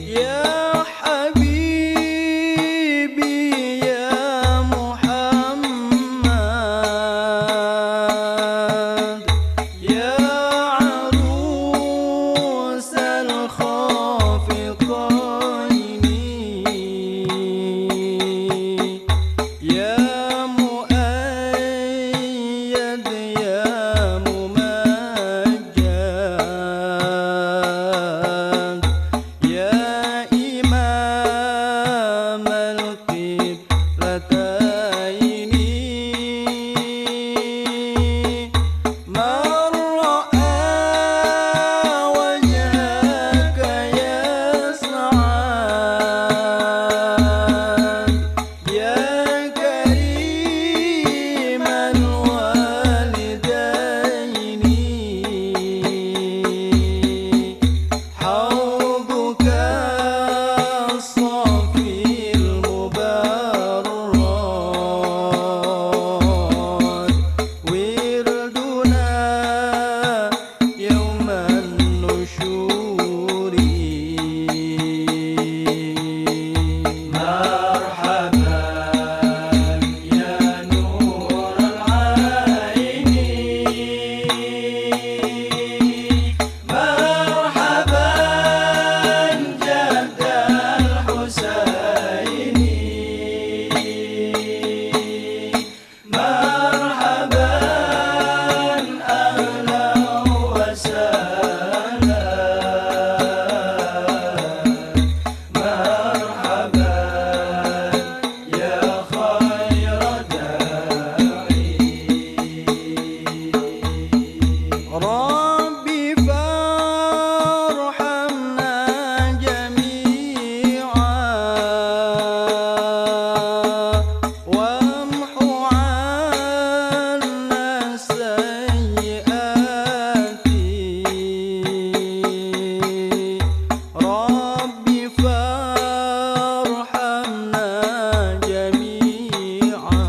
يا حبيبي يا محمد يا عروس الخافقين يا مؤيد يا ممجد يا إمام القبلتين من رأى وجهك يسعد يا كريم الوالدين حوضك الصافي المبرد وردنا يوم النشور مرحبا يا نور العين مرحبا جد الحسين مرحبا أهلا وسهلا مرحبا يا خير داعي ربي فارحمنا جميعا وامحو عنا السيئات ربي فارحمنا جميعا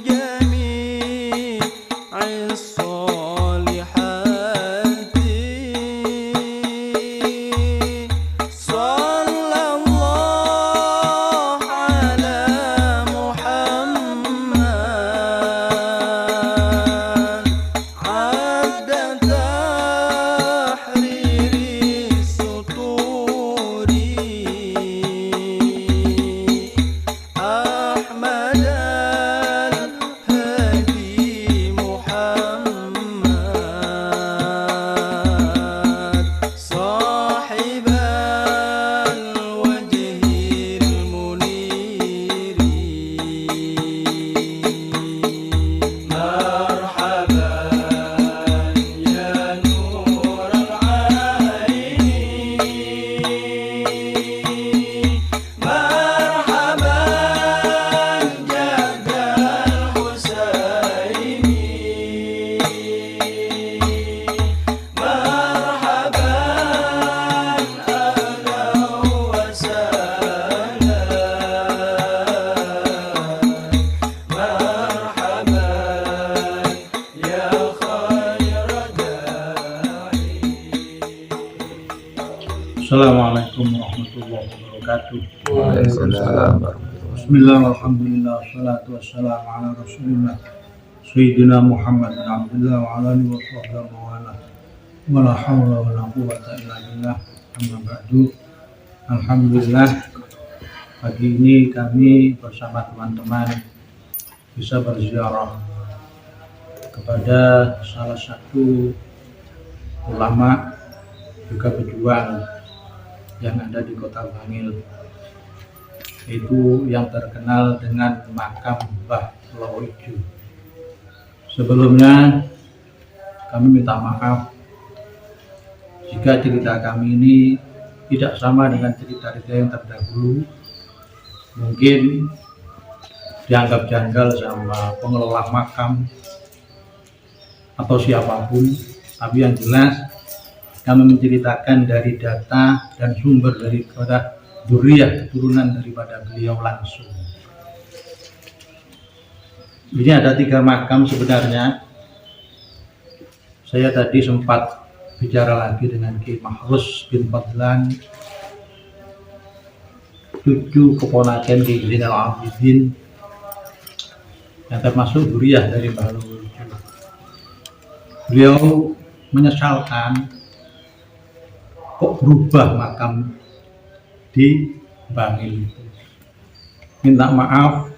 بجميع الصالحات صلى الله على محمد عدد تحرير السطور أحمد الهادي محمد صاحب الوجه المنير مرحبا يا نور العين مرحبا جد الحسين مرحبا أهلا وسهلا مرحبا يا خير داعي Assalamualaikum warahmatullahi wabarakatuh. Waalaikumsalam. Bismillah, alhamdulillah, wassalatu wassalamu ala rasulillah Sayyidina Muhammad bin Abdullah wa ala alihi wa sahbihi wa wala wa la hawla wa la quwwata illa billah amma ba'du. Alhamdulillah, pagi ini kami bersama teman-teman bisa berziarah kepada salah satu ulama juga pejuang yang ada di Kota Bangil, yaitu yang terkenal dengan makam Mbah Loijo. Sebelumnya kami minta maaf jika cerita kami ini tidak sama dengan cerita-cerita yang terdahulu. Mungkin dianggap janggal sama pengelola makam atau siapapun, tapi yang jelas kami menceritakan dari data dan sumber daripada dzurriyyah, keturunan daripada beliau langsung. Ini ada 3 makam sebenarnya. Saya tadi sempat bicara lagi dengan Ki Mahrus bin Fadlan, cucu keponakan Ki Zainal Abidin yang termasuk zuriyah dari Mbah Luhur. Beliau menyesalkan kok berubah makam di Bangil itu. Minta maaf,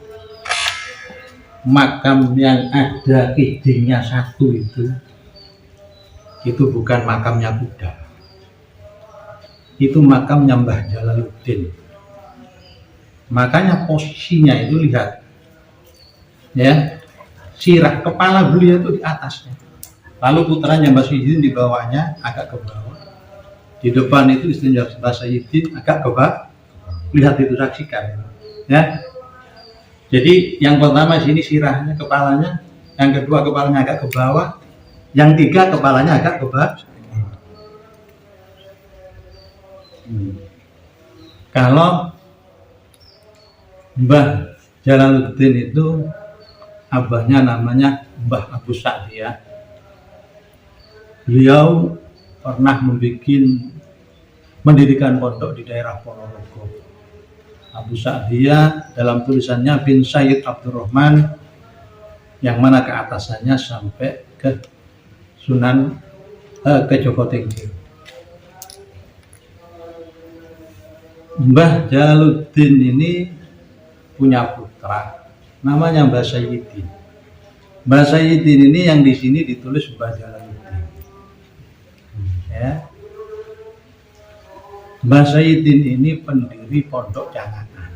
makam yang ada kijingnya satu itu bukan makamnya Buddha, itu makamnya Mbah Jalaluddin. Makanya posisinya itu lihat ya, sirah kepala beliau itu di atasnya, lalu putranya Mbah Sayyidin di bawahnya agak ke bawah, di depan itu istrinya Mbah Sayyidin agak ke bawah. Lihat itu, saksikan ya. Jadi yang pertama sini sirahnya, kepalanya, yang kedua kepalanya agak ke bawah, yang tiga kepalanya agak ke bawah. Kalau Mbah Jalaluddin itu abahnya namanya Mbah Abu Sa'diyah. Beliau pernah mendirikan pondok di daerah Ponorogo. Abu Sa'diyah dalam tulisannya bin Sayyid Abdurrahman, yang mana ke atasannya sampai ke Sunan ke Joko Tingkir. Mbah Jalaluddin ini punya putra namanya Mbah Sayyidin. Mbah Sayyidin ini yang di sini ditulis Mbah Jalaluddin. Ya. Mbah Sayyidin ini pendiri Pondok Cangaan.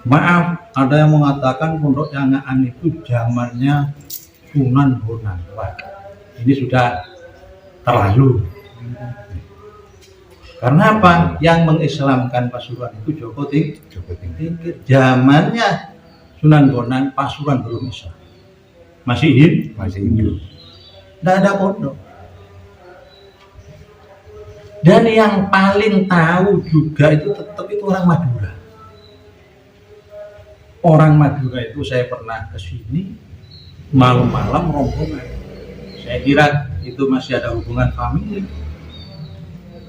Maaf, ada yang mengatakan Pondok Cangaan itu zamannya Sunan Bonang. Wah, ini sudah terlalu. Karena apa? Yang mengislamkan Pasuruan itu Joko Tingkir. Zamannya Sunan Bonang, Pasuruan belum Islam. Masih Hindu. Tidak ada pondok. Dan yang paling tahu juga itu tetap itu orang Madura. Orang Madura itu saya pernah ke sini malam-malam rombongan. Saya kira itu masih ada hubungan famili.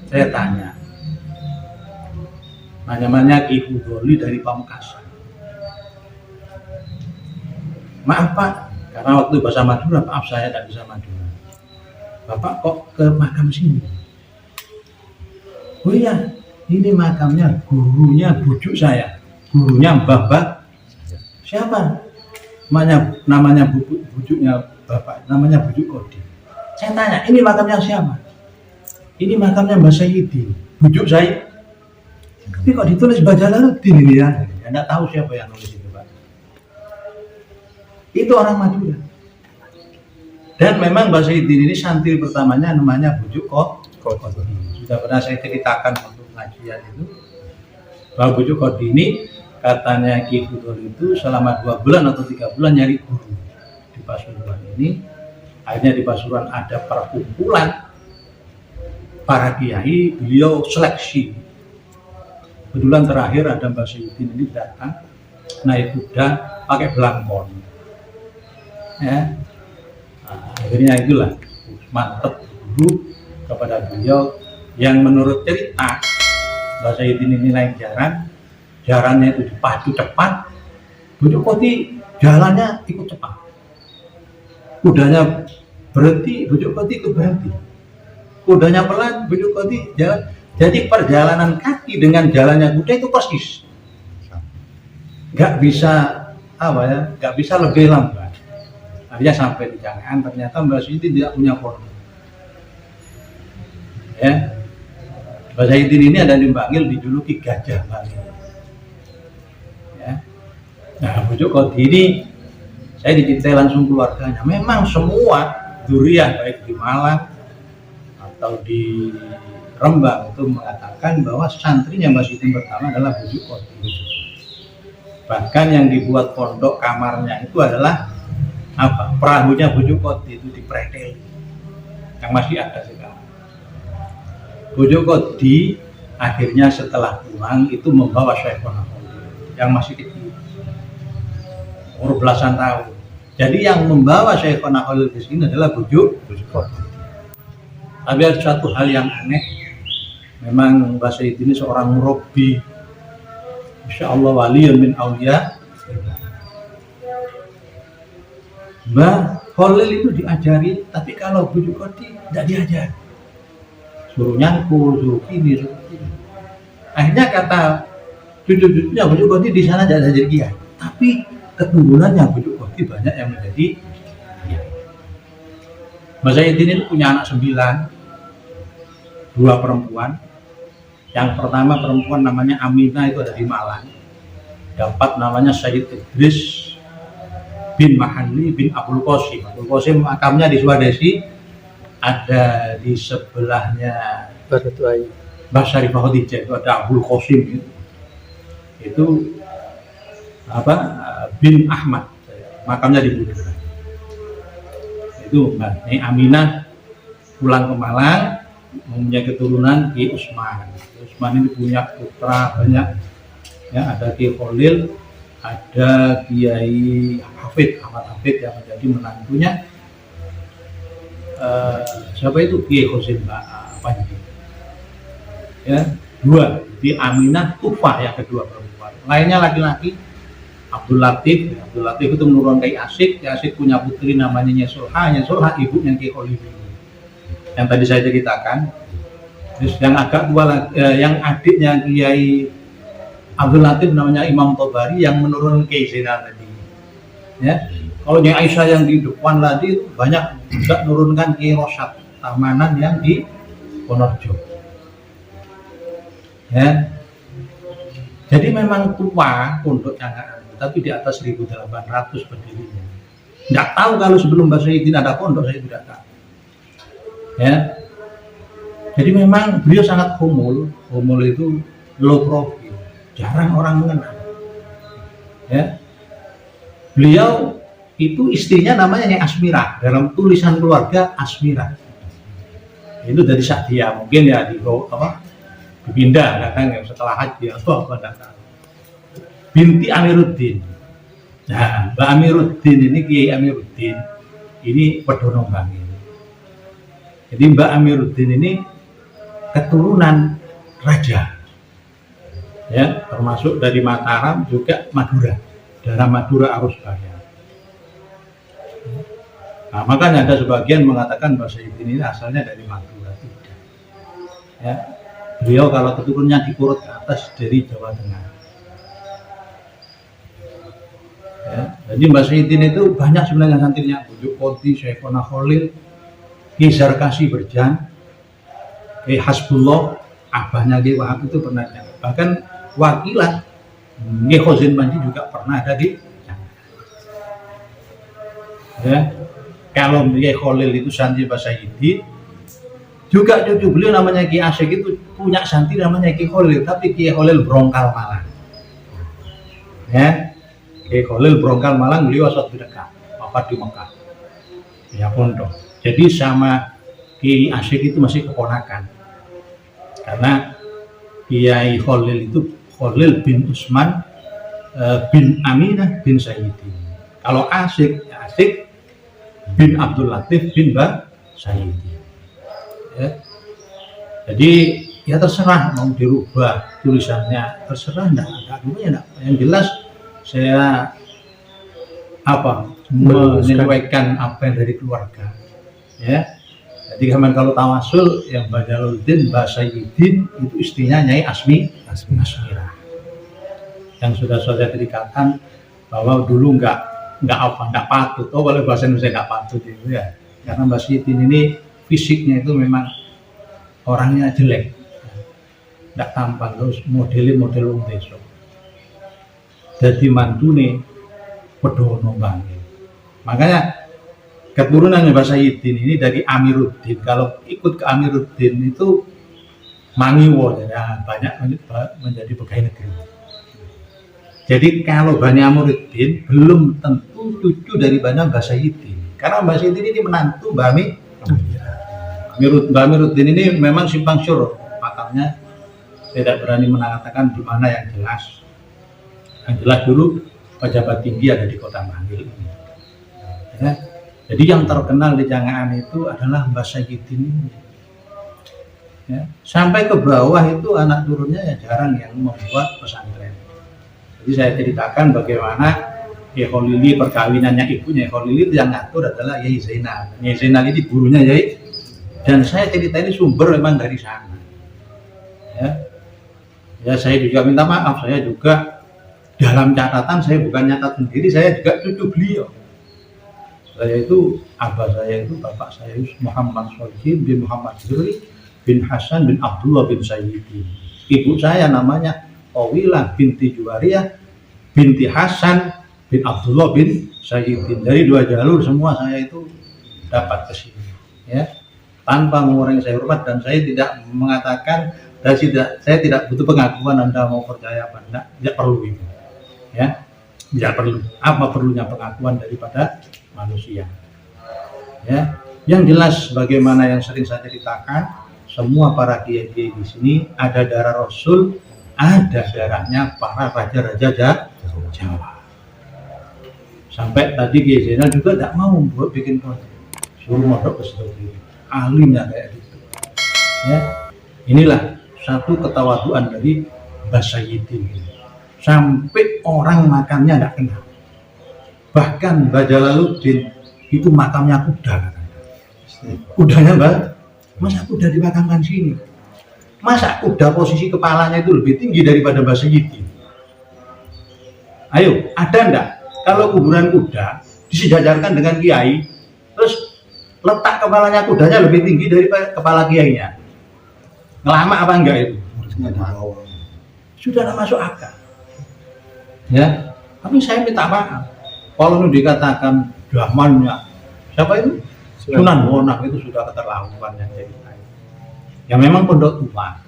Saya tanya, namanya Ki Hudoli dari Pamekasan. Maaf Pak, karena waktu bahasa Madura, maaf saya tidak bisa Madura. Bapak kok ke makam sini? Oh iya, ini makamnya gurunya bujuk saya, gurunya Mbah. Siapa? Namanya bujuknya Bapak, namanya Bujuk Kodi. Saya tanya, ini makamnya siapa? Ini makamnya Mbah Sayyidin, bujuk saya. Tapi kok ditulis Mbah Jalaluddin ini ya? Anda tahu siapa yang nulis itu Pak? Itu orang Madura. Dan memang Mbah Sayyidin ini santri pertamanya namanya Bujuk Kodi. Sudah pernah saya ceritakan waktu pengajian itu bahwa Bujuk Kodi ini katanya Ki Hudol itu selama 2 bulan atau 3 bulan nyari guru di Pasuruan ini. Akhirnya di Pasuruan ada perkumpulan para kiai, beliau seleksi. Kebetulan terakhir ada Mbah Sayyidin ini datang naik kuda pakai belangkon. Ya. Nah, akhirnya itulah mantep guru kepada beliau, yang menurut cerita Mbah Sayyidin ini naik jarannya itu dipacu cepat, Bujuk Kodi jalannya ikut cepat, kudanya berhenti, Bujuk Kodi ikut berhenti, kudanya pelan, Bujuk Kodi jalan. Jadi perjalanan kaki dengan jalannya kuda itu persis, nggak bisa lebih lambat. Akhirnya sampai di Cangaan, ternyata Mbah Sayyidin tidak punya pondok. Ya, Mbah Sayyidin ini ada di Bangil dijuluki Gajah Bangil. Ya. Nah, Bujuk Kodi ini saya dicintai langsung keluarganya. Memang semua zuriyah baik di Malang atau di Rembang itu mengatakan bahwa santrinya Mbah Sayyidin pertama adalah Bujuk Kodi. Bahkan yang dibuat pondok kamarnya itu adalah perahunya Bujuk Kodi itu dipreteli, yang masih ada sekarang. Bujuk Kodi akhirnya setelah pulang itu membawa Syekhona Khalil yang masih kecil, umur belasan tahun. Jadi yang membawa Syekhona Khalil ke sini adalah Bujuk Kodi. Tapi ada satu hal yang aneh, memang Mbah Said ini seorang murabbi, insya Allah waliyun min aulia. Mbah Khalil itu diajari, tapi kalau bujuk kodi tidak diajar, suruh nyangkul, suruh ini, suruh ini. Akhirnya kata cucu-cucunya bujuk kodi di sana tidak ada dia, tapi keturunannya bujuk kodi banyak yang menjadi dia. Mbah Said ini punya anak 9, 2 perempuan. Yang pertama perempuan namanya Aminah, itu ada di Malang, dapat namanya Sayyid Idris bin Mahalli bin Abdul Qasim. Abdul Qasim makamnya di Sulawesi, ada di sebelahnya Mbah Syarifah Khadijah, itu ada Abdul Qasim itu apa bin Ahmad, makamnya di Budura. Itu Mbak Aminah pulang ke Malang, mempunyai keturunan Ki Usman. Usman ini punya putra banyak, ya, ada Ki Khalil, ada Kiai Hafid, Ahmad Hafid yang menjadi menantunya. Siapa itu? Kiai Khosim Panji. Ya, 2 di Aminah Tufah yang kedua perempuan. Lainnya laki-laki. Abdul Latif itu menurun Kiai Asyik. Kiai Asyik punya putri namanya Nyesulha ibunya Kiai Khalil yang tadi saya ceritakan. Terus yang agak tua lagi, yang adiknya Kiai Abdul Latif namanya Imam Tobari yang menurun Kiai Zainal tadi. Ya, kalau Nyai Aisyah yang di depan tadi itu banyak juga menurunkan Kiai Rosyad Tamanan yang di Wonorejo. Ya, jadi memang tua pondok Canggaan, tapi di atas 1.800 berdirinya. Nggak tahu kalau sebelum Mbah Sayyidin ada pondok, saya tidak tahu. Ya, jadi memang beliau sangat humul itu low profile, jarang orang mengenal. Ya, beliau itu istrinya namanya Nyai Asmirah, dalam tulisan keluarga Asmirah. Itu dari Saktia, mungkin ya dipindah datang ya setelah haji atau apa datang. Binti Amiruddin. Nah, Mbak Amiruddin ini Kiai Amiruddin ini Pedono Bangil. Jadi Mbak Amiruddin ini keturunan raja, ya, termasuk dari Mataram juga Madura, daerah Madura Arusbaya. Nah, makanya ada sebagian mengatakan Mbah Sayyidin ini asalnya dari Madura, tidak. Ya, beliau kalau keturunannya dikurut ke atas dari Jawa Tengah. Ya, jadi Mbah Sayyidin itu banyak sebenarnya santrinya, Bujuk Kodi, Syekhona Khalil, Ki Zarkasi Berjan, Ki Hasbullah, abahnya Ki Wahab itu pernah ada. Bahkan wakilah Ki Khozin Panji juga pernah ada di sana. Ya, kalau Ki Khalil itu santri Mbah Sayyidin, juga cucu beliau namanya Ki Asyik itu punya santri namanya Ki Khalil, tapi Ki Khalil Brongkal Malang. Ya, Ki Khalil Brongkal Malang, beliau asal dekat, wafat di Mekah. Ya pondok. Jadi sama Kiai Asyik itu masih keponakan, karena Kiai Khalil itu Khalil bin Usman bin Aminah bin Sayyidin. Kalau Asyik bin Abdul Latif bin Mbah Sayyidin. Ya. Jadi ya terserah mau dirubah tulisannya, terserah, enggak ada. Yang jelas saya menyesuaikan apa yang dari keluarga. Ya, jadi kalau tawasul yang Mbah Jalaluddin, Mbah Sayyidin itu istrinya Nyai Asmirah, yang sudah saya ceritakan bahwa dulu nggak patut, kalau bahasa Indonesia nggak patut itu ya, karena Mbah Sayyidin ini fisiknya itu memang orangnya jelek, nggak tampan, terus model wong desa, jadi mantune Pedono Bangil. Makanya keturunannya Mbah Sayyidin ini dari Amiruddin. Kalau ikut ke Amiruddin itu mangiwo, ya, banyak menjadi pegawai negeri. Jadi kalau Bani Amiruddin belum tentu cucu dari Mbah Sayyidin, karena Mbah Sayyidin ini menantu Mbah Amiruddin ini memang simpang siur makamnya. Tidak berani mengatakan di mana yang jelas. Yang jelas dulu pejabat tinggi ada di Kota Bangil ini. Ya. Jadi yang terkenal di Canggaan itu adalah Mbah Sayyidin ini. Ya. Sampai ke bawah itu anak turunnya ya jarang yang membuat pesantren. Jadi saya ceritakan bagaimana Kiai Kholili perkawinannya ibunya Kholili itu yang ngatur adalah Yai Zainal. Yai Zainal ini gurunya Yai, dan saya cerita ini sumber memang dari sana. Ya saya juga minta maaf, saya juga dalam catatan saya bukan nyatat sendiri, saya juga cucu beliau. Saya itu abah saya itu bapak saya itu Muhammad Solihin bin Muhammad Zuri bin Hasan bin Abdullah bin Sayyidi. Ibu saya namanya Qawilah binti Juwariyah binti Hasan bin Abdullah bin Sayyidin. Dari dua jalur semua saya itu dapat ke sini, ya, tanpa mengurangi saya hormat, dan saya tidak mengatakan, dan saya tidak butuh pengakuan Anda mau percaya apa enggak, tidak perlu itu, ya, tidak perlu. Apa perlunya pengakuan daripada manusia, ya. Yang jelas bagaimana yang sering saya ceritakan, semua para kiai-kiai di sini ada darah Rasul, ada darahnya para raja-raja Jawa. Sampai tadi Kiai Zainal juga tidak mau buat bikin pondok, suruh mondok ke situ, alimnya kayak gitu. Ya, inilah satu ketawaduan dari Mbah Sayyidin. Sampai orang makamnya tidak kenal. Bahkan Mbah Jalaluddin itu makamnya kuda. Kudanya Mbah, masa kuda dimakamkan sini? Masa kuda posisi kepalanya itu lebih tinggi daripada Mbah Sayyidin? Ayo, ada enggak? Kalau kuburan kuda disejajarkan dengan kiai, terus letak kepalanya kudanya lebih tinggi daripada kepala kiainya, ngelama apa enggak itu? Sudah tidak masuk akal. Ya, tapi saya minta maaf. Kalau dikatakan zamannya siapa itu? Sunan Bonang itu sudah keterlaluan yang jadi. Ya memang pondok tua,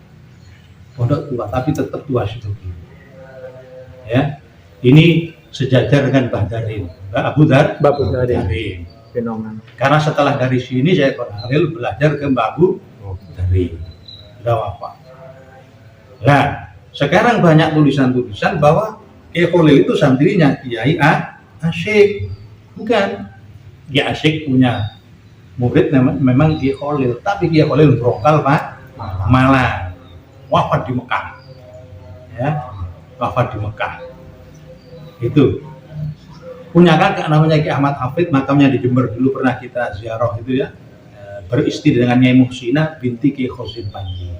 tapi tetap tua situ. Ya, ini sejajar dengan Mbah Darin, Mbah Abu Darin. Fenomen. Karena setelah dari sini saya Qaril belajar ke Mbah Abu Darin, sudah wafat. Nah, sekarang banyak tulisan-tulisan bahwa Kiai Kholil itu santrinya Kiai Asyik. Bukan, Kiai Asyik punya murid memang Kiai Kholil, tapi Kiai Kholil brokal Pak, malah wafat di Mekah. Ya, wafat di Mekah. Itu punya kakak namanya Ki Ahmad Hafid, makamnya di Jember, dulu pernah kita ziarah itu ya, beristri dengan Nyai Muhsinah binti Ki Khosin Panji.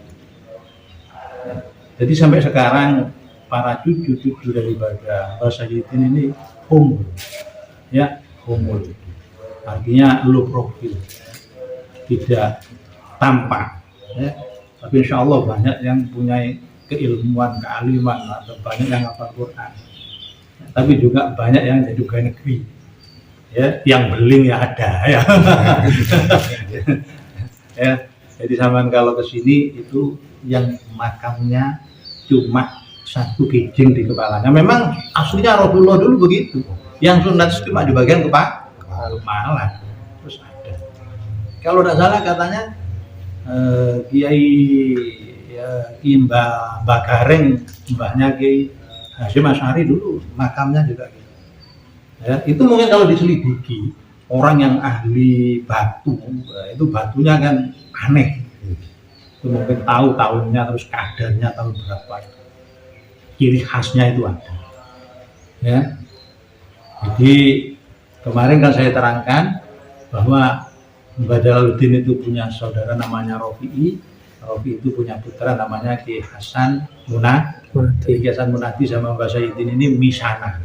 Ya, jadi sampai sekarang para cucu daripada Mbah Sayyidin ini humul, ya, humul, artinya low profile, tidak tampak, ya. Tapi insya Allah banyak yang punya keilmuan, kealiman, atau banyak yang hafal Quran. Tapi juga banyak yang jadi pegawai negeri, ya, yang beling ya ada, ya. Ya, jadi sampean kalau ke sini itu yang makamnya cuma satu kijing di kepalanya. Memang aslinya Rasulullah dulu begitu, yang sunat cuma di bagian kepala, terus ada. Kalau tidak salah katanya Kiai Mbah Gareng, mbahnya Kiai Hasyim Asy'ari dulu makamnya juga gitu. Ya, itu mungkin kalau diselidiki orang yang ahli batu, itu batunya kan aneh. Itu mungkin tahu tahunnya, terus kadarnya tahun berapa. Ciri khasnya itu ada. Ya. Jadi kemarin kan saya terangkan bahwa Mbah Jalaluddin itu punya saudara namanya Rofi'i. Rofi itu punya putra namanya Ki Hasan Munadi. Ki Hasan Munadi sama Mbah Sayyidin ini misana.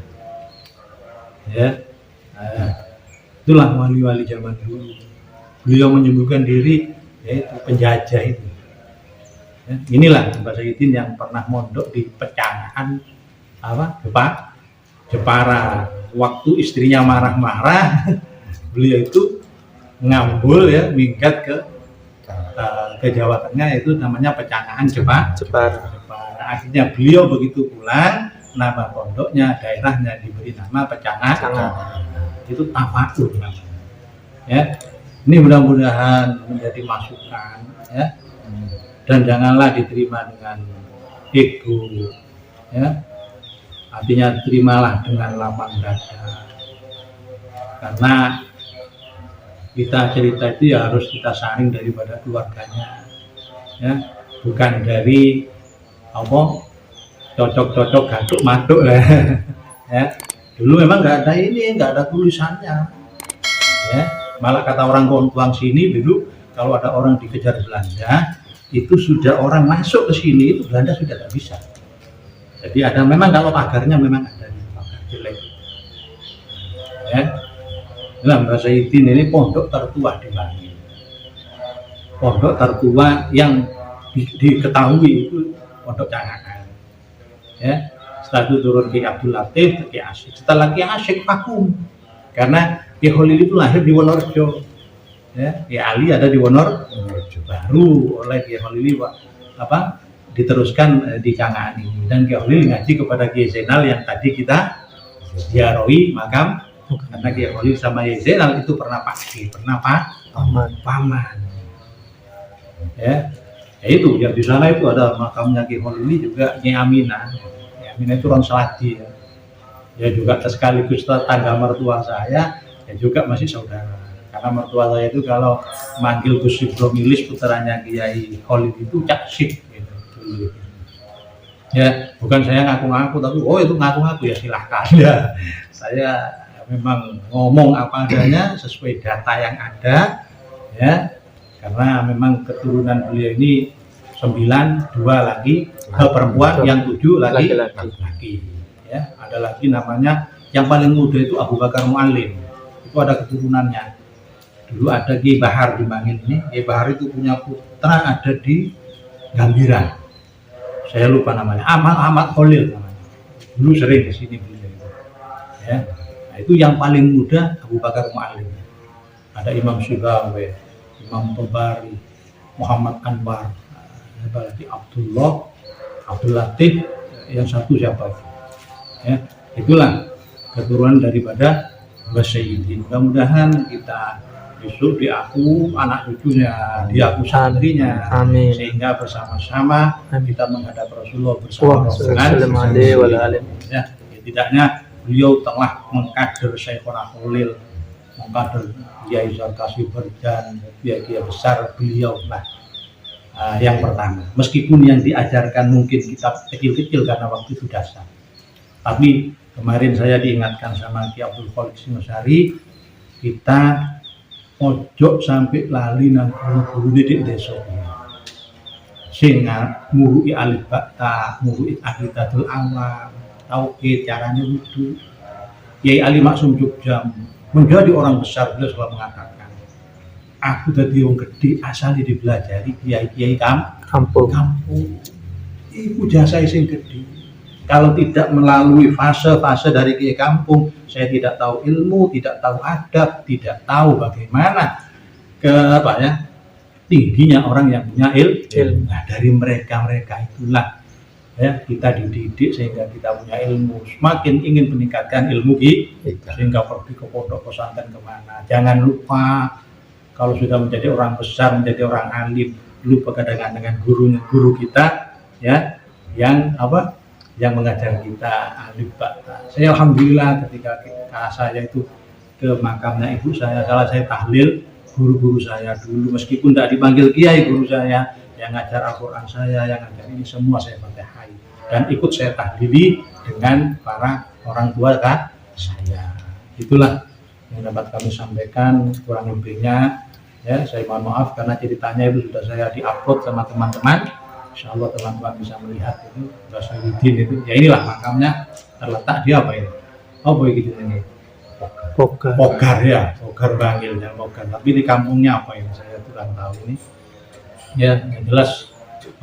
Ya, itulah wali-wali zaman dulu. Beliau menyembuhkan diri, yaitu penjajah itu. Ya, inilah Mbah Sayyidin yang pernah mondok di Pecangan Jepara. Waktu istrinya marah-marah, beliau itu ngambul ya, minggat ke Jawa Tengah, itu namanya Pecangan Jepara. Akhirnya beliau begitu pulang, nama pondoknya, daerahnya diberi nama Pecangan. Itu tafakur namanya. Ya, ini mudah-mudahan menjadi masukan, ya, dan janganlah diterima dengan ego, ya. Artinya terimalah dengan lapang dada, karena kita cerita itu ya harus kita saring daripada keluarganya. ya, bukan dari apa cocok-cocok gaduk-maduk lah. Ya, dulu memang nggak ada tulisannya. Ya, malah kata orang Kontuang sini dulu kalau ada orang dikejar Belanda itu sudah orang masuk ke sini itu Belanda sudah tidak bisa. Jadi ada memang kalau pagarnya memang ada pagar jelek. Ya, nah Mbak Sayyidin ini pondok tertua di Bangil. Pondok tertua yang diketahui itu pondok Cangakan. Ya, setelah itu turun ke Abdul Latif, ke Asyik. Setelah ke Asyik vakum karena Ki Khalil itu lahir di Wonorejo. Ya, Ki Ali ada di Wonorejo. Baru oleh Ki Khalil diteruskan di Cangaan ini, dan Ki Khalil ngaji kepada Ki Zainal yang tadi kita ziarahi makam, karena Ki Khalil sama Ki Zainal itu pernah paman. Ya, itu yang di sana itu ada makamnya Ki Khalil juga Nyai Aminah. Nyai Aminah itu orang Seladi ya. Ya juga sekaligus tetangga mertua saya, ya juga masih saudara. Karena mertua saya itu kalau manggil Gus Ibromilis putranya Kiai Khalil itu Cak Sip gitu. Ya, bukan saya ngaku-ngaku, tapi itu ngaku-ngaku ya silahkan ya. Saya memang ngomong apa adanya sesuai data yang ada, ya. Karena memang keturunan beliau ini 9, 2 lagi perempuan, yang 7 laki. Ya, ada lagi namanya yang paling muda itu Abu Bakar Mu'allim. Itu ada keturunannya. Dulu ada Ki Bahar di Bangil ini. Ki Bahar itu punya putra ada di Gambiran. Saya lupa namanya, Ahmad Khalil namanya. Dulu sering ke sini beliau itu. Ya. Nah, itu yang paling muda Abu Bakar Mu'allim. Ada Imam Syibawih, Imam Tobari, Muhammad Anwar, apalagi Abdul Latif, yang satu siapa? Ya, itulah keturunan daripada Mbah Sayyidin. Mudah-mudahan kita besok diaku anak cucunya, diaku santrinya, amin. Sehingga bersama-sama kita menghadap Rasulullah bersama rombongan. Ya, tidaknya beliau telah mengkader Syekhona Khalil, mengkader Kiai Zarkasi Berjan, kiai besar beliau lah. Yang pertama, meskipun yang diajarkan mungkin kitab kecil-kecil karena waktu itu dasar, tapi kemarin saya diingatkan sama Ki Abdul Khalik Singosari, kita ojo sampai lali nang guru-guru di desa sing murui alif bakta, murui aqidatul awam, tauhid, caranya wudu. Kiai Ali Maksum Jogja menjadi orang besar, beliau selalu mengatakan, aku dadi wong gede asal dipelajari kiai-kiai kampung. Iku jasa sing gede. Kalau tidak melalui fase-fase dari kiai kampung, saya tidak tahu ilmu, tidak tahu adab, tidak tahu bagaimana tingginya orang yang punya ilmu. Nah, dari mereka itulah ya kita dididik sehingga kita punya ilmu. Semakin ingin meningkatkan ilmu kita, sehingga pergi ke pondok pesantren kemana. Jangan lupa kalau sudah menjadi orang besar, menjadi orang alim, lupa kadang dengan guru kita ya, yang mengajar kita alif bakta. Saya alhamdulillah ketika saya itu ke makamnya ibu saya, kalau saya tahlil, guru-guru saya dulu meskipun tidak dipanggil kiai, guru saya yang ngajar Al-Quran saya, yang ngajar ini semua saya fatihai dan ikut saya tahlili dengan para orang tua saya. Itulah yang dapat kami sampaikan kurang lebihnya. Ya, saya mohon maaf karena ceritanya itu sudah saya di-upload sama teman-teman. Insya Allah teman-teman bisa melihat itu Mbah Sayyidin itu. Ya inilah makamnya terletak di apa ini? Apa gitu ini? Pogar ya, Pogar Bangil ya, Pogar. Tapi di kampungnya apa ini? Saya kurang tahu ini. Ya, yang jelas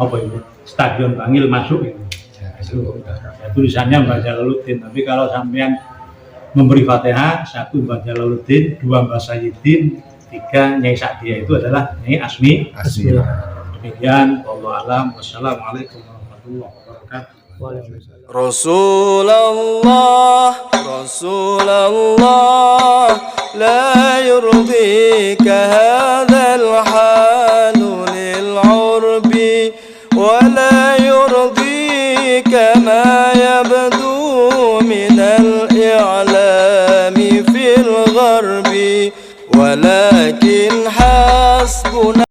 apa itu? Stadion Bangil masuk itu. Ya, tulisannya Mbah Jalaluddin. Tapi kalau sampean memberi Fatihah, 1 Mbah Jalaluddin, 2 Mbah Sayyidin, 3 Nyai Sa'diyah, itu adalah Nyai Asmi. Demikian, wallahu a'lam. Wassalamualaikum warahmatullahi wabarakatuh. Rasulullah, la yurdika hadzal hal.